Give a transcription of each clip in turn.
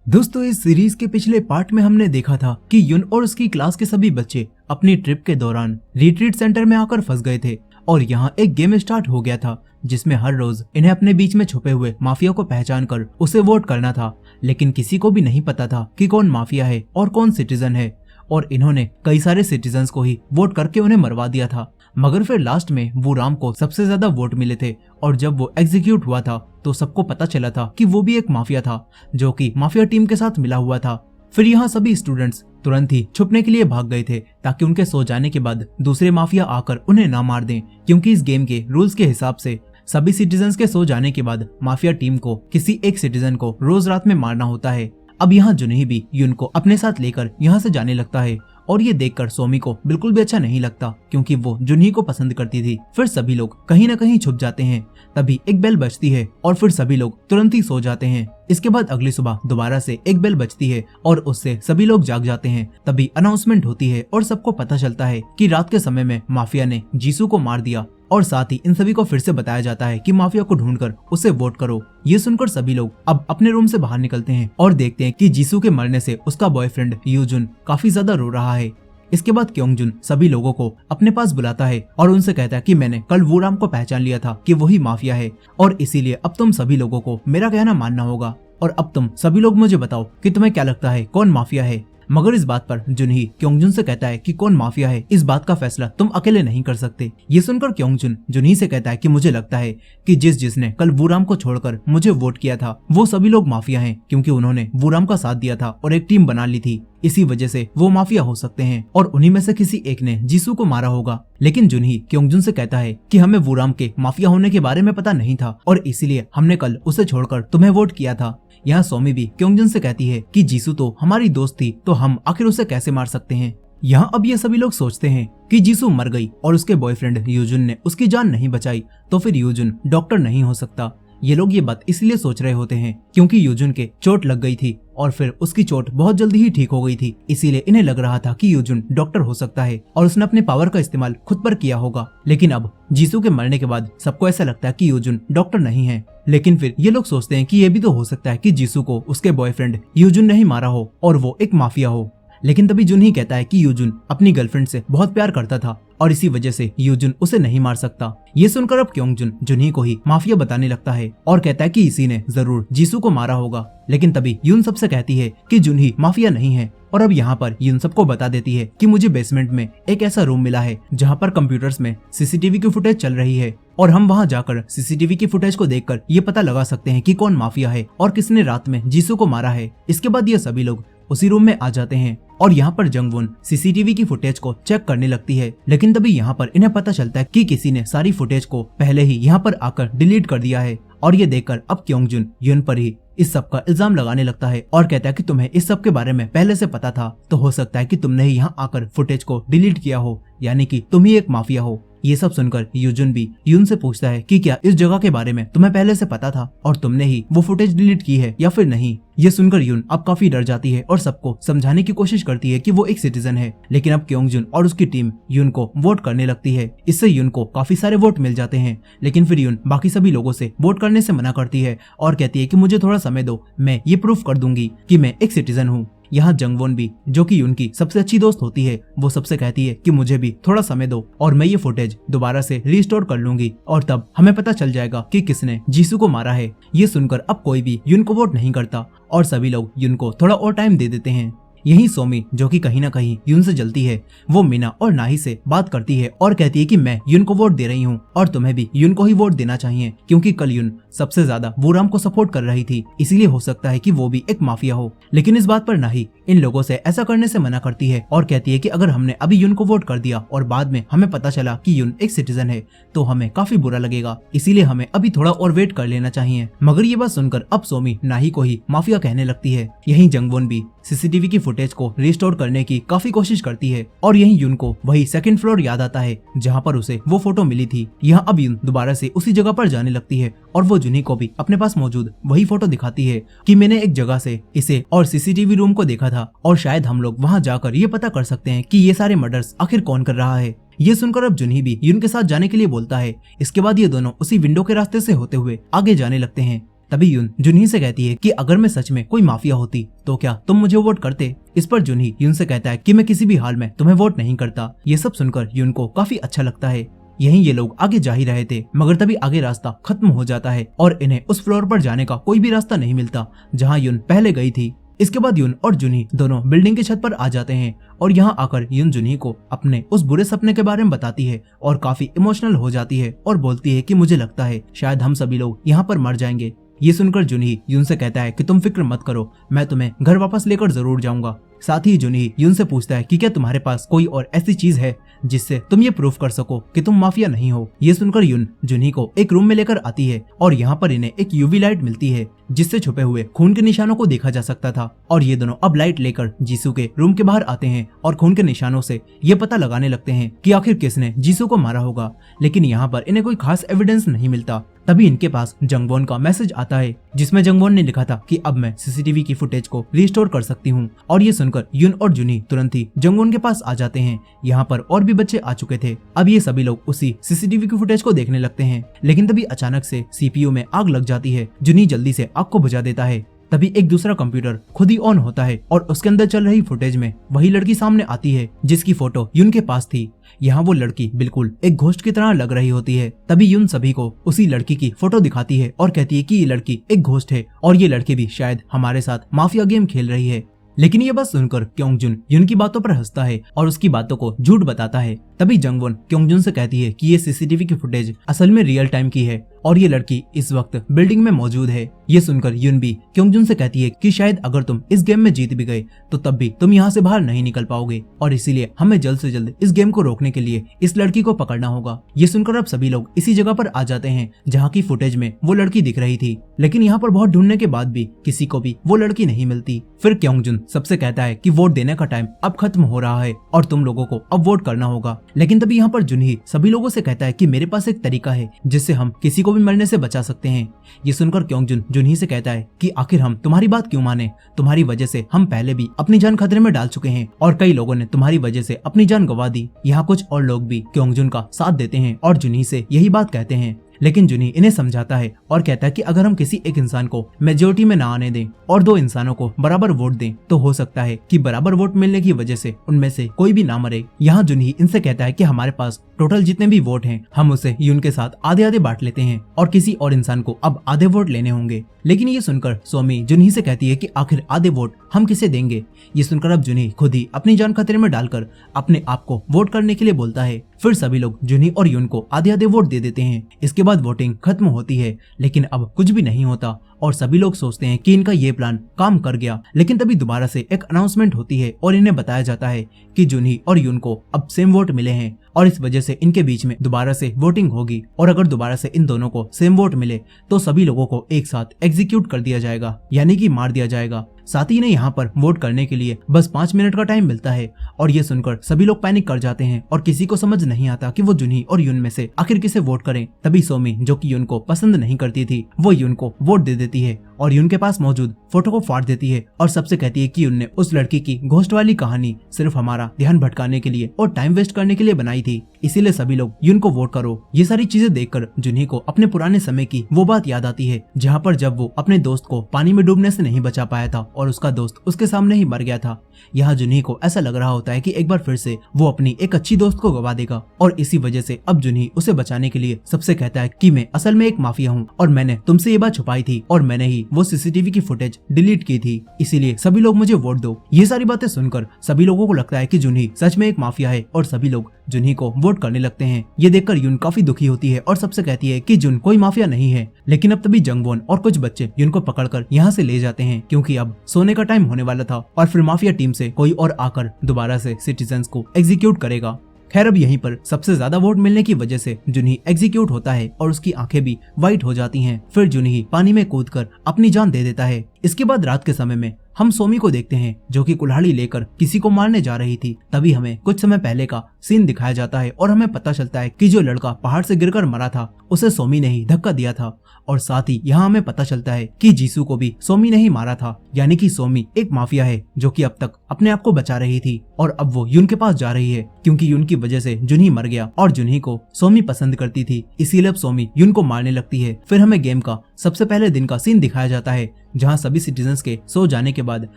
दोस्तों, इस सीरीज के पिछले पार्ट में हमने देखा था कि युन और उसकी क्लास के सभी बच्चे अपनी ट्रिप के दौरान रिट्रीट सेंटर में आकर फंस गए थे और यहाँ एक गेम स्टार्ट हो गया था जिसमें हर रोज इन्हें अपने बीच में छुपे हुए माफिया को पहचान कर उसे वोट करना था। लेकिन किसी को भी नहीं पता था कि कौन माफिया है और कौन सिटीजन है, और इन्होंने कई सारे सिटीजन्स को ही वोट करके उन्हें मरवा दिया था। मगर फिर लास्ट में वूराम को सबसे ज्यादा वोट मिले थे और जब वो एग्जीक्यूट हुआ था तो सबको पता चला था कि वो भी एक माफिया था जो कि माफिया टीम के साथ मिला हुआ था। फिर यहाँ सभी स्टूडेंट्स तुरंत ही छुपने के लिए भाग गए थे ताकि उनके सो जाने के बाद दूसरे माफिया आकर उन्हें ना मार दें, क्योंकि इस गेम के रूल्स के हिसाब से सभी सिटीजन्स के सो जाने के बाद माफिया टीम को किसी एक सिटीजन को रोज रात में मारना होता है। अब यहाँ जुनही भी युन को अपने साथ लेकर यहाँ से जाने लगता है और ये देखकर सोमी को बिल्कुल भी अच्छा नहीं लगता क्योंकि वो जुनही को पसंद करती थी। फिर सभी लोग कहीं न कहीं छुप जाते हैं। तभी एक बेल बजती है और फिर सभी लोग तुरंत ही सो जाते हैं। इसके बाद अगली सुबह दोबारा से एक बेल बजती है और उससे सभी लोग जाग जाते हैं। तभी अनाउंसमेंट होती है और सबको पता चलता है कि रात के समय में माफिया ने जीसू को मार दिया और साथ ही इन सभी को फिर से बताया जाता है कि माफिया को ढूंढकर उसे वोट करो। ये सुनकर सभी लोग अब अपने रूम से बाहर निकलते हैं और देखते हैं कि जीसू के मरने से उसका बॉयफ्रेंड यूजुन काफी ज्यादा रो रहा है। इसके बाद क्योंगजुन सभी लोगों को अपने पास बुलाता है और उनसे कहता है कि मैंने कल वूराम को पहचान लिया था कि वही माफिया है और इसीलिए अब तुम सभी लोगों को मेरा कहना मानना होगा और अब तुम सभी लोग मुझे बताओ कि तुम्हें क्या लगता है कौन माफिया है। मगर इस बात पर जुनही क्योंगजुन से कहता है कि कौन माफिया है इस बात का फैसला तुम अकेले नहीं कर सकते। ये सुनकर क्योंगजुन जुनही से कहता है कि मुझे लगता है कि जिसने कल वूराम को छोड़कर मुझे वोट किया था वो सभी लोग माफिया हैं, क्योंकि उन्होंने वूराम का साथ दिया था और एक टीम बना ली थी। इसी वजह से वो माफिया हो सकते हैं और उन्हीं में से किसी एक ने जीसू को मारा होगा। लेकिन जुनही क्योंगजुन से कहता है कि हमें वूराम के माफिया होने के बारे में पता नहीं था और इसीलिए हमने कल उसे छोड़कर तुम्हें वोट किया था। यहाँ सोमी भी क्योंगजुन से कहती है कि जीसू तो हमारी दोस्त थी तो हम आखिर उसे कैसे मार सकते हैं। यहाँ अब ये सभी लोग सोचते हैं कि जीसू मर गई और उसके बॉयफ्रेंड यूजुन ने उसकी जान नहीं बचाई तो फिर यूजुन डॉक्टर नहीं हो सकता। ये लोग ये बात इसलिए सोच रहे होते हैं क्योंकि यूजुन के चोट लग गई थी और फिर उसकी चोट बहुत जल्दी ही ठीक हो गई थी, इसीलिए इन्हें लग रहा था कि यूजुन डॉक्टर हो सकता है और उसने अपने पावर का इस्तेमाल खुद पर किया होगा। लेकिन अब जीसू के मरने के बाद सबको ऐसा लगता है कि यूजुन डॉक्टर नहीं है। लेकिन फिर ये लोग सोचते हैं कि ये भी तो हो सकता है कि जीसू को उसके बॉयफ्रेंड यूजुन ने ही मारा हो और वो एक माफिया हो। लेकिन तभी जुनही कहता है कि यूजुन अपनी गर्लफ्रेंड से बहुत प्यार करता था और इसी वजह से यूजुन उसे नहीं मार सकता। ये सुनकर अब क्योंगजुन जुनही को ही माफिया बताने लगता है और कहता है कि इसी ने जरूर जीसू को मारा होगा। लेकिन तभी युन सबसे कहती है कि जुनही माफिया नहीं है और अब यहाँ पर युन सबको बता देती है कि मुझे बेसमेंट में एक ऐसा रूम मिला है जहाँ पर कंप्यूटर्स में सीसीटीवी की फुटेज चल रही है और हम वहाँ जाकर सीसीटीवी की फुटेज को देखकर ये पता लगा सकते हैं कि कौन माफिया है और किसने रात में जीसू को मारा है। इसके बाद ये सभी लोग उसी रूम में आ जाते हैं और यहाँ पर जंगवुन सीसीटीवी की फुटेज को चेक करने लगती है। लेकिन तभी यहाँ पर इन्हें पता चलता है कि किसी ने सारी फुटेज को पहले ही यहाँ पर आकर डिलीट कर दिया है और ये देखकर अब क्योंगजुन युन पर ही इस सब का इल्जाम लगाने लगता है और कहता है कि तुम्हें इस सब के बारे में पहले से पता था तो हो सकता है कि तुमने ही यहाँ आकर फुटेज को डिलीट किया हो, यानी कि तुम ही एक माफिया हो। ये सब सुनकर यूजुन भी युन से पूछता है कि क्या इस जगह के बारे में तुम्हें पहले से पता था और तुमने ही वो फुटेज डिलीट की है या फिर नहीं। ये सुनकर युन अब काफी डर जाती है और सबको समझाने की कोशिश करती है कि वो एक सिटीजन है। लेकिन अब क्योंगजुन और उसकी टीम युन को वोट करने लगती है। इससे युन को काफी सारे वोट मिल जाते हैं। लेकिन फिर युन बाकी सभी लोगों से वोट करने से मना करती है और कहती है कि मुझे थोड़ा समय दो, मैं ये प्रूफ कर दूंगी कि मैं एक सिटीजन हूँ। यहाँ जंगवोन भी, जो कि युन की सबसे अच्छी दोस्त होती है, वो सबसे कहती है कि मुझे भी थोड़ा समय दो और मैं ये फुटेज दोबारा से रिस्टोर कर लूंगी और तब हमें पता चल जाएगा कि किसने जीसू को मारा है। ये सुनकर अब कोई भी युन को वोट नहीं करता और सभी लोग युन को थोड़ा और टाइम दे देते हैं। यही सोमी, जो कि कहीं ना कहीं युन से जलती है, वो मीना और नाही से बात करती है और कहती है कि मैं युन को वोट दे रही हूँ और तुम्हें भी युन को ही वोट देना चाहिए, क्योंकि कल युन सबसे ज्यादा वूराम को सपोर्ट कर रही थी, इसीलिए हो सकता है कि वो भी एक माफिया हो। लेकिन इस बात पर नाही इन लोगों से ऐसा करने से मना करती है और कहती है कि अगर हमने अभी युन को वोट कर दिया और बाद में हमें पता चला कि युन एक सिटीजन है तो हमें काफी बुरा लगेगा, इसीलिए हमें अभी थोड़ा और वेट कर लेना चाहिए। मगर ये बात सुनकर अब सोमी नाही को ही माफिया कहने लगती है। यही जंगवोन भी सीसीटीवी की फुटेज को रिस्टोर करने की काफी कोशिश करती है और यही युन को वही सेकंड फ्लोर याद आता है जहाँ पर उसे वो फोटो मिली थी। यहाँ अब युन दोबारा से उसी जगह पर जाने लगती है और वो जुनही को भी अपने पास मौजूद वही फोटो दिखाती है कि मैंने एक जगह से इसे और सीसीटीवी रूम को देखा था और शायद हम लोग वहाँ जाकर ये पता कर सकते हैं कि ये सारे मर्डर्स आखिर कौन कर रहा है। ये सुनकर अब जुनही भी युन के साथ जाने के लिए बोलता है। इसके बाद ये दोनों उसी विंडो के रास्ते से होते हुए आगे जाने लगते हैं। तभी यून जुनही से कहती है कि अगर मैं सच में कोई माफिया होती तो क्या तुम मुझे वोट करते। इस पर जुनही यून से कहता है कि मैं किसी भी हाल में तुम्हें वोट नहीं करता। ये सब सुनकर यून को काफी अच्छा लगता है। यहीं ये लोग आगे जा ही रहे थे मगर तभी आगे रास्ता खत्म हो जाता है और इन्हें उस फ्लोर पर जाने का कोई भी रास्ता नहीं मिलता जहाँ यून पहले गई थी। इसके बाद यून और जुनही दोनों बिल्डिंग की छत पर आ जाते हैं और यहाँ आकर यून जुनही को अपने उस बुरे सपने के बारे में बताती है और काफी इमोशनल हो जाती है और बोलती है कि मुझे लगता है शायद हम सभी लोग यहाँ पर मर जाएंगे। ये सुनकर जुनही यून से कहता है कि तुम फिक्र मत करो, मैं तुम्हें घर वापस लेकर जरूर जाऊंगा। साथ ही जुनही यून से पूछता है कि क्या तुम्हारे पास कोई और ऐसी चीज है जिससे तुम ये प्रूफ कर सको कि तुम माफिया नहीं हो। ये सुनकर यून जुनही को एक रूम में लेकर आती है और यहाँ पर इन्हें एक यूवी लाइट मिलती है जिससे छुपे हुए खून के निशानों को देखा जा सकता था। और ये दोनों अब लाइट लेकर जीसू के रूम के बाहर आते हैं और खून के निशानों से ये पता लगाने लगते हैं कि आखिर किसने जीसू को मारा होगा। लेकिन यहाँ पर इन्हें कोई खास एविडेंस नहीं मिलता। तभी इनके पास जंगवॉन का मैसेज आता है जिसमें जंगवॉन ने लिखा था कि अब मैं सीसीटीवी की फुटेज को रिस्टोर कर सकती हूँ। और ये सुनकर यून और जुनही तुरंत ही जंगवॉन के पास आ जाते हैं। यहाँ पर और भी बच्चे आ चुके थे। अब ये सभी लोग उसी सीसीटीवी की फुटेज को देखने लगते हैं। लेकिन तभी अचानक से सीपीयू में आग लग जाती है। जुनही जल्दी से आग को बुझा देता है। तभी एक दूसरा कंप्यूटर खुद ही ऑन होता है और उसके अंदर चल रही फुटेज में वही लड़की सामने आती है जिसकी फोटो यून के पास थी। यहाँ वो लड़की बिल्कुल एक घोस्ट की तरह लग रही होती है। तभी यून सभी को उसी लड़की की फोटो दिखाती है और कहती है कि ये लड़की एक घोस्ट है और ये लड़की भी शायद हमारे साथ माफिया गेम खेल रही है। लेकिन ये बात सुनकर क्योंगजुन यून की बातों पर हंसता है और उसकी बातों को झूठ बताता है। तभी जंगवॉन क्योंगजुन से कहती है कि ये सीसीटीवी की फुटेज असल में रियल टाइम की है और ये लड़की इस वक्त बिल्डिंग में मौजूद है। ये सुनकर यून भी क्योंगजुन से कहती है कि शायद अगर तुम इस गेम में जीत भी गए तो तब भी तुम यहाँ से बाहर नहीं निकल पाओगे और इसीलिए हमें जल्द से जल्द इस गेम को रोकने के लिए इस लड़की को पकड़ना होगा। ये सुनकर अब सभी लोग इसी जगह पर आ जाते हैं जहाँ की फुटेज में वो लड़की दिख रही थी। लेकिन यहाँ पर बहुत ढूंढने के बाद भी किसी को भी वो लड़की नहीं मिलती। फिर क्योंगजुन सबसे कहता है कि वोट देने का टाइम अब खत्म हो रहा है और तुम लोगों को अब वोट करना होगा। लेकिन तभी यहाँ पर जुनही सभी लोगों से कहता है कि मेरे पास एक तरीका है जिससे हम किसी को भी मरने से बचा सकते हैं। ये सुनकर क्योंगजुन जुनही से कहता है कि आखिर हम तुम्हारी बात क्यों माने, तुम्हारी वजह से हम पहले भी अपनी जान खतरे में डाल चुके हैं और कई लोगों ने तुम्हारी वजह से अपनी जान गंवा दी। यहाँ कुछ और लोग भी क्योंगजुन का साथ देते हैं और जुनही से यही बात कहते हैं। लेकिन जुनही इन्हें समझाता है और कहता है कि अगर हम किसी एक इंसान को मेजोरिटी में ना आने दें और दो इंसानों को बराबर वोट दें तो हो सकता है कि बराबर वोट मिलने की वजह से उनमें से कोई भी ना मरे। यहाँ जुनही इनसे कहता है कि हमारे पास टोटल जितने भी वोट हैं हम उसे यून के साथ आधे आधे बांट लेते हैं और किसी और इंसान को अब आधे वोट लेने होंगे। लेकिन ये सुनकर सोमी जुनही से कहती है कि आखिर आधे वोट हम किसे देंगे। ये सुनकर अब जुनही खुद ही अपनी जान खतरे में डालकर अपने आप को वोट करने के लिए बोलता है। फिर सभी लोग जुनही और यून को आधे आधे वोट दे देते हैं। इसके बाद वोटिंग खत्म होती है लेकिन अब कुछ भी नहीं होता और सभी लोग सोचते हैं कि इनका ये प्लान काम कर गया। लेकिन तभी दोबारा से एक अनाउंसमेंट होती है और इन्हें बताया जाता है कि जुनही और यून को अब सेम वोट मिले हैं और इस वजह से इनके बीच में दोबारा से वोटिंग होगी और अगर दोबारा से इन दोनों को सेम वोट मिले तो सभी लोगों को एक साथ एग्जीक्यूट कर दिया जाएगा, यानी कि मार दिया जाएगा। साथ ही इन्हें यहाँ पर वोट करने के लिए बस 5 मिनट का टाइम मिलता है और ये सुनकर सभी लोग पैनिक कर जाते हैं और किसी को समझ नहीं आता कि वो जुनही और यून में से आखिर किसे वोट करें। तभी सोमी जो कि यून को पसंद नहीं करती थी वो यून को वोट दे देती है और यून के पास मौजूद फोटो को फाड़ देती है और सबसे कहती है कि यून ने उस लड़की की घोस्ट वाली कहानी सिर्फ हमारा ध्यान भटकाने के लिए और टाइम वेस्ट करने के लिए बनाई थी, इसीलिए सभी लोग यून को वोट करो। ये सारी चीजें देखकर जुनही को अपने पुराने समय की वो बात याद आती है जहाँ पर जब वो अपने दोस्त को पानी में डूबने से नहीं बचा पाया था और उसका दोस्त उसके सामने ही मर गया था। यहाँ जुनही को ऐसा लग रहा होता है कि एक बार फिर से वो अपनी एक अच्छी दोस्त को गवा देगा और इसी वजह से अब जुनही उसे बचाने के लिए सबसे कहता है कि मैं असल में एक माफिया हूँ और मैंने तुमसे ये बात छुपाई थी और मैंने ही वो सीसीटीवी की फुटेज डिलीट की थी, इसीलिए सभी लोग मुझे वोट दो। ये सारी बातें सुनकर सभी लोगों को लगता है कि जुनही सच में एक माफिया है और सभी लोग जुनही को वोट करने लगते हैं। ये देखकर यून काफी दुखी होती है और सबसे कहती है कि जुन कोई माफिया नहीं है। लेकिन अब तभी जंगवॉन और कुछ बच्चे यून को पकड़कर यहाँ से ले जाते हैं क्योंकि अब सोने का टाइम होने वाला था और फिर माफिया टीम से कोई और आकर दोबारा से सिटीजन्स को एग्जीक्यूट करेगा। खैर अब यहीं पर सबसे ज्यादा वोट मिलने की वजह से जुनही एग्जीक्यूट होता है और उसकी आंखें भी वाइट हो जाती हैं। फिर जुनही पानी में कूदकर अपनी जान दे देता है। इसके बाद रात के समय में हम सोमी को देखते हैं जो कि कुल्हाड़ी लेकर किसी को मारने जा रही थी। तभी हमें कुछ समय पहले का सीन दिखाया जाता है और हमें पता चलता है कि जो लड़का पहाड़ से गिरकर मरा था उसे सोमी ने ही धक्का दिया था और साथ ही यहाँ हमें पता चलता है कि जीसू को भी सोमी ने ही मारा था, यानी कि सोमी एक माफिया है जो कि अब तक अपने आप को बचा रही थी और अब वो यून के पास जा रही है क्योंकि यून की वजह से जुनही मर गया और जुनही को सोमी पसंद करती थी, इसीलिए अब सोमी यून को मारने लगती है। फिर हमें गेम का सबसे पहले दिन का सीन दिखाया जाता है जहां सभी सिटीजन्स के सो जाने के बाद